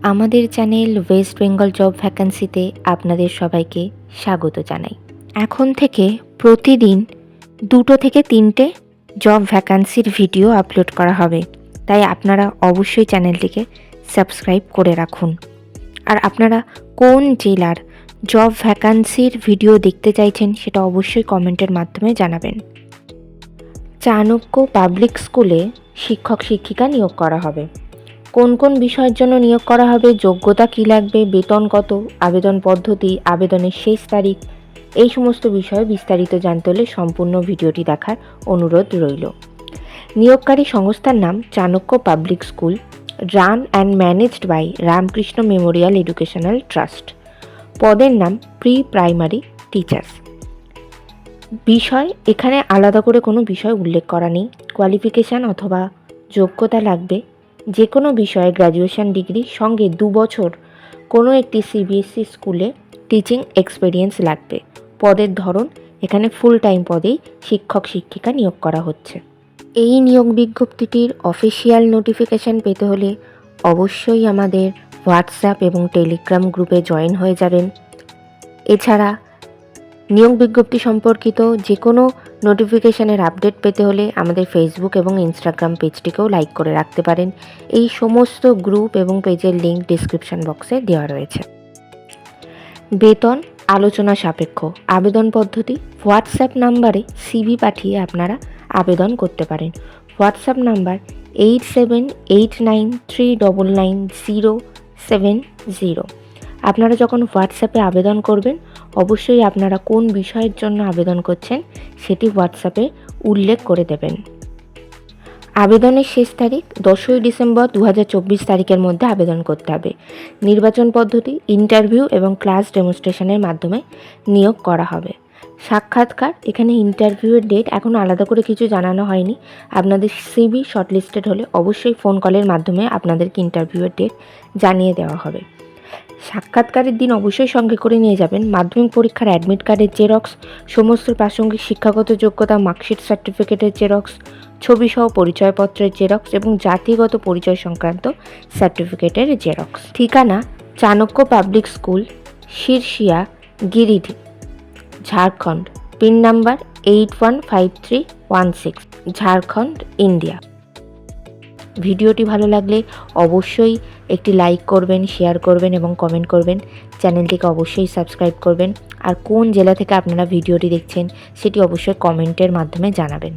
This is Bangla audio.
আমাদের চ্যানেল ওয়েস্ট বেঙ্গল জব ভ্যাকান্সিতে আপনাদের সবাইকে স্বাগত জানাই। এখন থেকে প্রতিদিন 2 থেকে 3টে জব ভ্যাকান্সির ভিডিও আপলোড করা হবে, তাই আপনারা অবশ্যই চ্যানেলটিকে সাবস্ক্রাইব করে রাখুন। আর আপনারা কোন জেলার জব ভ্যাকান্সির ভিডিও দেখতে চাইছেন সেটা অবশ্যই কমেন্টের মাধ্যমে জানাবেন। চাণক্য পাবলিক স্কুলে শিক্ষক শিক্ষিকা নিয়োগ করা হবে। কোন কোন বিষয়ের জন্য নিয়োগ করা হবে, যোগ্যতা কী লাগবে, বেতন কত, আবেদন পদ্ধতি, আবেদনের শেষ তারিখ, এই সমস্ত বিষয়ে বিস্তারিত জানতে হলে সম্পূর্ণ ভিডিওটি দেখার অনুরোধ রইল। নিয়োগকারী সংস্থার নাম Chanakya public school, run and managed by Ramakrishna memorial educational trust. পদের নাম প্রি প্রাইমারি টিচার্স। বিষয় এখানে আলাদা করে কোনো বিষয় উল্লেখ করা নেই। কোয়ালিফিকেশান অথবা যোগ্যতা লাগবে যে কোনো বিষয়ে গ্র্যাজুয়েশন ডিগ্রি, সঙ্গে 2 বছর কোনো একটি সিবিএসসি স্কুলে টিচিং এক্সপিরিয়েন্স লাগবে। পদের ধরন এখানে ফুল টাইম পদেই শিক্ষক শিক্ষিকা নিয়োগ করা হচ্ছে। এই নিয়োগ বিজ্ঞপ্তিটির অফিসিয়াল নোটিফিকেশান পেতে হলে অবশ্যই আমাদের হোয়াটসঅ্যাপ এবং টেলিগ্রাম গ্রুপে জয়েন হয়ে যাবেন। এছাড়া নিয়োগ বিজ্ঞপ্তি সম্পর্কিত যে কোনো নোটিফিকেশানের আপডেট পেতে হলে আমাদের ফেসবুক এবং ইনস্টাগ্রাম পেজটিকেও লাইক করে রাখতে পারেন। এই সমস্ত গ্রুপ এবং পেজের লিঙ্ক ডিসক্রিপশন বক্সে দেওয়া রয়েছে। বেতন আলোচনা সাপেক্ষ। আবেদন পদ্ধতি হোয়াটসঅ্যাপ নাম্বারে সিভি পাঠিয়ে আপনারা আবেদন করতে পারেন। WhatsApp number 8789999070। আপনারা যখন হোয়াটসঅ্যাপে আবেদন করবেন অবশ্যই আপনারা কোন বিষয়ের জন্য আবেদন করছেন সেটি হোয়াটসঅ্যাপে উল্লেখ করে দেবেন। আবেদনের শেষ তারিখ 10ই ডিসেম্বর 2024 তারিখের মধ্যে আবেদন করতে হবে। নির্বাচন পদ্ধতি ইন্টারভিউ এবং ক্লাস ডেমনস্ট্রেশনের মাধ্যমে নিয়োগ করা হবে। সাক্ষাৎকার এখানে ইন্টারভিউয়ের ডেট এখন আলাদা করে কিছু জানানো হয়নি। আপনাদের সিভি শর্টলিস্টেড হলে অবশ্যই ফোন কলের মাধ্যমে আপনাদেরকে ইন্টারভিউয়ের ডেট জানিয়ে দেওয়া হবে। সাক্ষাৎকারের দিন অবশ্যই সঙ্গে করে নিয়ে যাবেন মাধ্যমিক পরীক্ষার অ্যাডমিট কার্ডের জেরক্স, সমস্ত প্রাসঙ্গিক শিক্ষাগত যোগ্যতা মার্কশিট সার্টিফিকেটের জেরক্স, ছবিসহ পরিচয়পত্রের জেরক্স এবং জাতিগত পরিচয় সংক্রান্ত সার্টিফিকেটের জেরক্স। ঠিকানা Chanakya public school, Sirsia, Giridih, Jharkhand. Pin number 815316, Jharkhand, India. ভিডিওটি ভালো লাগলে অবশ্যই একটি লাইক করবেন, শেয়ার করবেন এবং কমেন্ট করবেন। চ্যানেলটিকে অবশ্যই সাবস্ক্রাইব করবেন। আর কোন জেলা থেকে আপনারা ভিডিওটি দেখছেন সেটি অবশ্যই কমেন্টের মাধ্যমে জানাবেন।